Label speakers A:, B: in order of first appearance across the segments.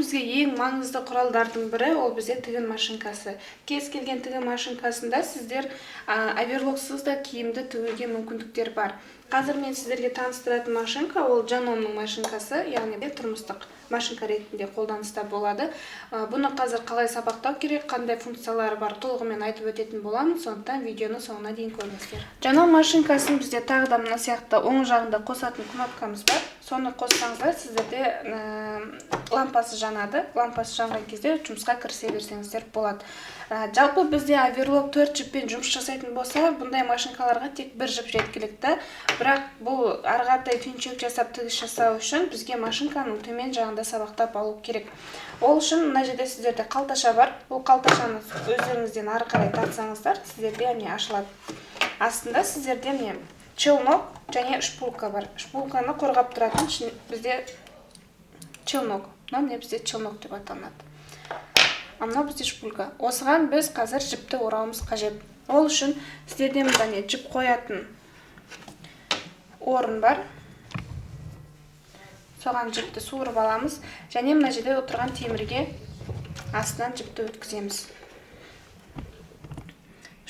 A: бізге ең маңызды құралдардың бірі ол бізде тігін машинкасы. Кез келген тігін машинкасында сіздер оверлоксыз да киімді тігуге мүмкіндіктер бар. Қазір мен сіздерге таныстыратын машинка ол Жаномның машинкасы, яғни тұрмыстық машинка ретінде қолданыста болады. Бұны қазір қалай сабақтау керек, қандай функциялары бар толығымен айтып өтетін боламын, сондықтан видеоны соңына дейін көріңіздер. Жаном машинкасын бізде тағы да мына сияқты оң жағында қосатын кнопкамыз бар. Соны қоссаңыздар сіздерде лампасы жанады. Лампасы жанған кезде жұмысқа кірісе берсеңіздер болады. Жалпы бізде оверлок 4 жіппен жұмыс жасайтын болса, бұндай машинкаларға тек бір жіп жеткілікті. Бірақ бұл ары қаратай түйіншек жасап тігіс жасау үшін бізге машинканың төмен жағында сабақтап алу керек. Ол үшін мына жерде сіздерде қалташа бар. Бұл қалташаны өздеріңізден ары қарай тартсаңыздар, сіздерде ашылады. Астында сіздерде челнок және шпулька бар. Шпулканы қорғап тұратын бізде челнок. Мына бізде челнок деп аталады. Мынау бізде шпулька. Осыған біз қазір жіпті орауымыз қажет. Ол үшін сіздерде мында жіп қоятын орын бар. Соған жіпті суырып аламыз. Және мына жерде отырған темірге астынан жіпті өткіземіз.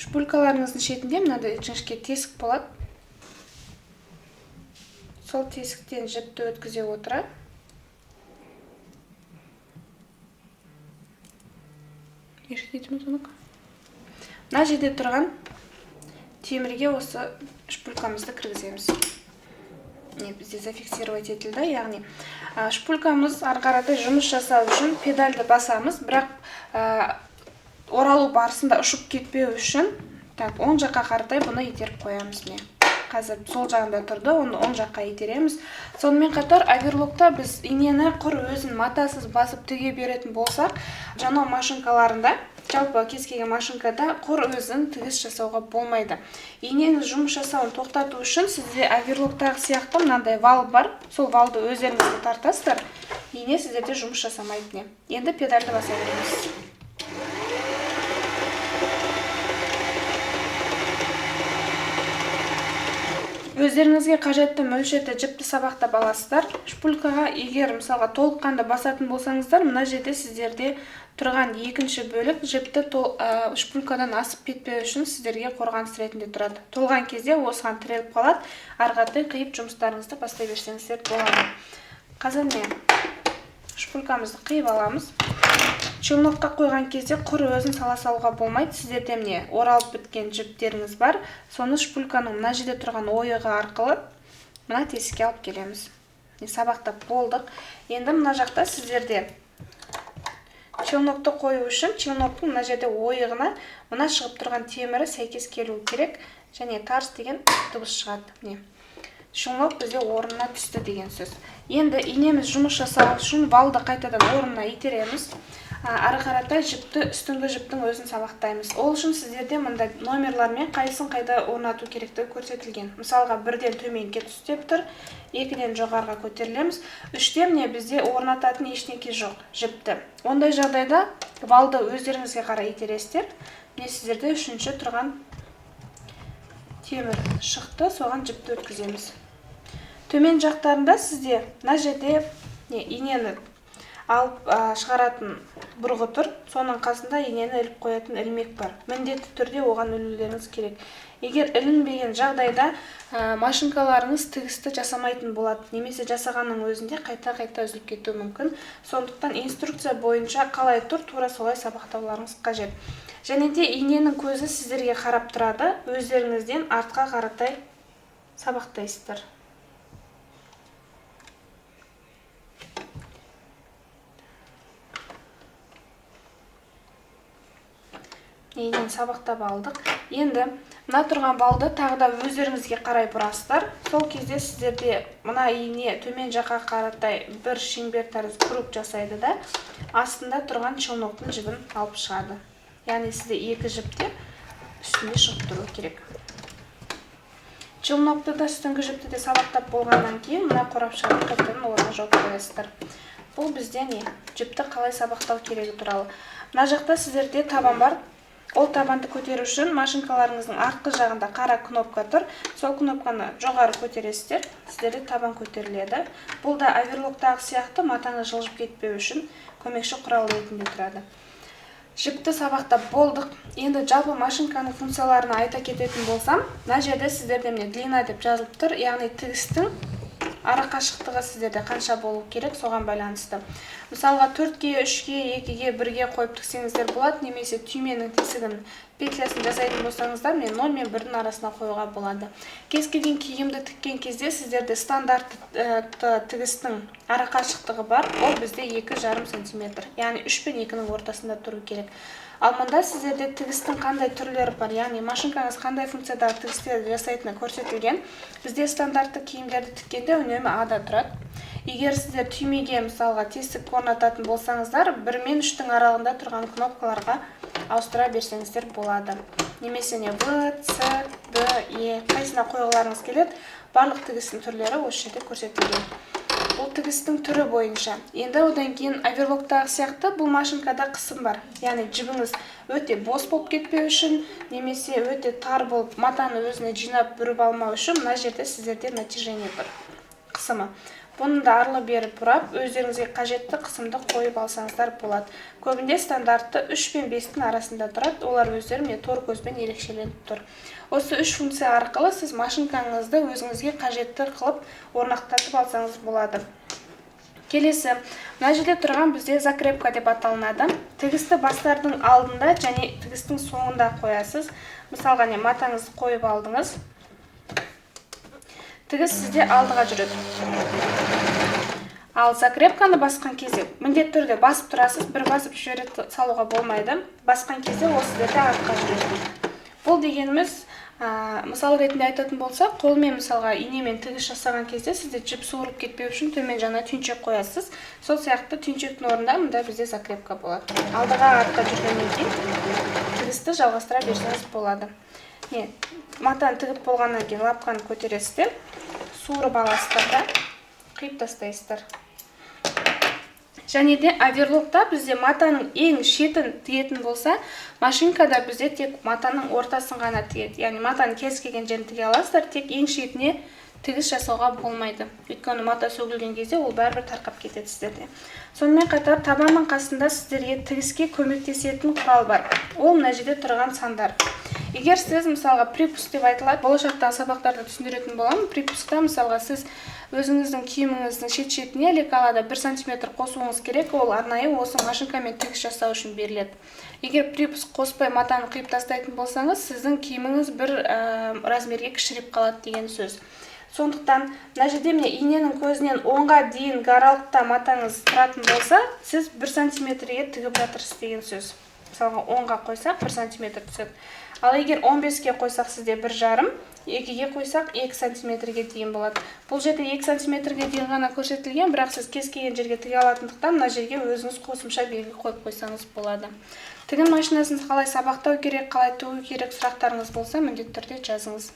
A: Шпулькаларыңыздың шетінде мынадай жіңішке тесік болады. Сол тесіктен жіпті өткізе отыра. Мына жерде тұрған темірге осы шпулькамызды кіргіземіз. Бізде зафиксировать етілді, яғни шпулькамыз ары қаратай жұмыс жасау үшін педальді басамыз, бірақ оралу барысында ұшып кетпеу үшін оң жаққа қаратай бұны итеріп қоямыз. Қазір сол жағында тұрды, оны оң жаққа итереміз. Сонымен қатар оверлокта біз инені құр өзін матасыз басып тіге беретін болсақ, Жаном машинкаларында, жалпы кез келген машинкада құр өзін тігіс жасауға болмайды. Иненің жұмыс жасауын тоқтату үшін сізде оверлоктағы сияқты мынандай вал бар. Сол валды өздеріңізге тартасыздар. Ине сіздерде жұмыс жасамайды. Енді педальді баса береміз. Өздеріңізге қажетті мөлшерде жіпті сабақтап аласыздар. Шпулькаға егер мысалға толыққанды басатын болсаңыздар, мына жерде сіздерде тұрған екінші бөлік жіпті шпулькадан асып кетпеу үшін сіздерге қорғаныс ретінде тұрады. Толған кезде осыған тіреліп қалады, ары қаратай қиып жұмыстарыңызды бастай берсеңіздер болады. Қазір шпулькамызды қиып аламыз. Челнокқа қойған кезде құр өзін сала салуға болмайды. Сіздерде оралып біткен жіптеріңіз бар. Соны шпульканың мына жерде тұрған ойығы арқылы мына тесікке алып келеміз. Сабақтап болдық. Енді мына жақта сіздерде челнокты қою үшін челноктың мына жерде ойығына мына шығып тұрған темірі сәйкес келуі керек. Және тарс деген дыбыс шығады. Челнок бізде орнына түсті деген сөз. Енді инеміз жұмыс жасау үшін валды қайтадан орнына итереміз. Ары қаратай үстіңгі жіптің өзін сабақтаймыз. Ол үшін сіздерде мында номерлармен қайсын қайда орнату керектігі көрсетілген. Мысалға 1-ден төменге түс деп тұр, 2-ден жоғарға көтерілеміз. 3-те бізде орнататын ештеңе жоқ жіпті. Ондай жағдайда валды өздеріңізге қарай итересіздер. Сіздерде 3-ші тұрған темір шықты, соған жіпті өткіземіз. Төмен жақтарында сізде мына жерде инені алып шығаратын бұрғы тұр, соның қасында инені іліп қоятын ілмек бар. Міндетті түрде оған ілулеріңіз керек. Егер ілінбеген жағдайда машинкаларыңыз тігісті жасамайтын болады, немесе жасағанның өзінде қайта-қайта үзіліп кетуі мүмкін. Сондықтан инструкция бойынша қалай тұр, тура солай сабақтауларыңыз қажет. Және де иненің көзі сіздерге қарап тұрады, өздеріңізден артқа қаратай сабақтайсыздар. Инені сабақтап алдық. Енді мына тұрған балды тағы да өздеріңізге қарай бұрасыздар. Сол кезде сіздерде мына ине төмен жаққа қаратай бір шеңбер тәрізді круг жасайды да, астында тұрған челноктың жібін алып шығады. Яғни сізде 2 жіпте үстінде шығып тұру керек. Челнокты да үстіңгі жіпті де сабақтап болғаннан кейін мына қорапшаны қайтадан орнына жауып қоясыздар. Бұл бізде жіпті қалай сабақтау керегі туралы. Мына жақта сіздерде табан бар. Ол табанды көтеру үшін машинкаларыңыздың артқы жағында қара кнопка тұр. Сол кнопканы жоғары көтересіздер, сіздерде табан көтеріледі. Бұл да оверлоктағы сияқты матаңыз жылжып кетпеу үшін көмекші құрал ретінде тұрады. Жіпті сабақтап болдық. Енді жалпы машинканың функцияларына айта кететін болсам, мына жерде сіздерде міне длина деп жазылып тұр, яғни тігістің ара қашықтығы сіздерде қанша болу керек, соған байланысты. Мысалға 4-ге, 3-ге, 2-ге, 1-ге қойып тіксеңіздер болады, немесе түйменің тесігін петлясын жасайтын болсаңыздар, 0 мен 1-дің арасына қоюға болады. Кез келген киімді тіккен кезде сіздерде стандартты тігістің ара қашықтығы бар, ол бізде 2,5 см, яғни 3 пен 2-ның ортасында тұру керек. Ал мұнда сіздерде тігістің қандай түрлері бар, яғни машинкаңыз қандай функциядағы тігістерді жасайтыны көрсетілген. Бізде стандартты киімдерді тіккенде үнемі ада тұрады. Егер сіздер түймеге мысалға тесік орнататын болсаңыздар, 1 мен 3-тің аралығында тұрған кнопкаларға ауыстыра берсеңіздер болады. Немесе В, С, Д, Е қайсына қойғыларыңыз келеді, барлық тігістің түрлері осы жерде көрсетілген. Бұл тігістің түрі бойынша. Енді одан кейін оверлоктағы сияқты бұл машинкада қысым бар. Яғни жібіңіз өте бос болып кетпеу үшін, немесе өте тар болып матаны өзіне жинап бүріп алмау үшін мына жерде сіздерде натяжение бар, қысымы. Бұны да арлы-бері бұрап, өздеріңізге қажетті қысымды қойып алсаңыздар болады. Көбінде стандартты 3 пен 5-тің арасында тұрады, олар өздері тор көзбен ерекшеленіп тұр. Осы 3 функция арқылы сіз машинкаңызды өзіңізге қажетті қылып орнақтатып алсаңыз болады. Келесі, мына жерде тұрған бізде закрепка деп аталынады. Тігісті бастардың алдында және тігістің соңында қоясыз. Мысалға, матаңызды қойып алдыңыз. Тігіс сізде алдыға жүреді. Ал закрепканы басқан кезде міндетті түрде басып тұрасыз, бір басып жіберіп салуға болмайды. Басқан кезде ол сіздерде артқа жүреді. Бұл дегеніміз, мысал ретінде айтатын болса, қолмен мысалға инемен тігіс жасаған кезде сізде жіп суырып кетпеу үшін төмен жаңа түйіншек қоясыз. Сол сияқты түйіншектің орнында мұнда бізде закрепка болады. Алдыға артқа жүргеннен кейін тігісті жалғастыра берсеңіз болады. Матаны тігіп болғаннан кейін лапканы көтересіздер, суырып аласыздар да қиып тастайсыздар. Және де оверлокта бізде матаның ең шетін тігетін болса, машинкада бізде тек матаның ортасын ғана тігеді. Яғни матаның кез келген жерін тіге аласыздар, тек ең шетіне тігіс жасауға болмайды. Өйткені мата сөгілген кезде ол бәрібір тарқап кетеді сіздерде. Сонымен қатар табанның қасында сіздерге тігіске көмектесетін құрал бар. Ол мына жерде тұрған сандар. Егер сіз мысалға припуск деп айтылады, болашақтағы сабақтарда түсіндіретін боламын. Припускта мысалға сіз өзіңіздің киіміңіздің шет-шетіне лекалада 1 см қосуыңыз керек, ол арнайы осы машинкамен тігіс жасау үшін беріледі. Егер припуск қоспай матаны қиып тастайтын болсаңыз, сіздің киіміңіз бір размерге кішіреп қалады деген сөз. Сондықтан, мына жерде иненің көзінен 10-ға дейін аралықта матаңыз тұратын болса, сіз 1 см-ге тігіп жатырсыз деген сөз. Мысалға 10-ға қойсақ 1 см түседі. Ал егер 15-ге қойсақ сізде 1,5, 2-ге қойсақ 2 см-ге дейін болады. Бұл жерде 2 см-ге дейін ғана көрсетілген, бірақ сіз кез келген жерге тіге алатындықтан мына жерге өзіңіз қосымша белгі қойып қойсаңыз болады. Тігін машинасын қалай сабақтау керек, қалай тігу керек сұрақтарыңыз болса, міндетті түрде жазыңыз.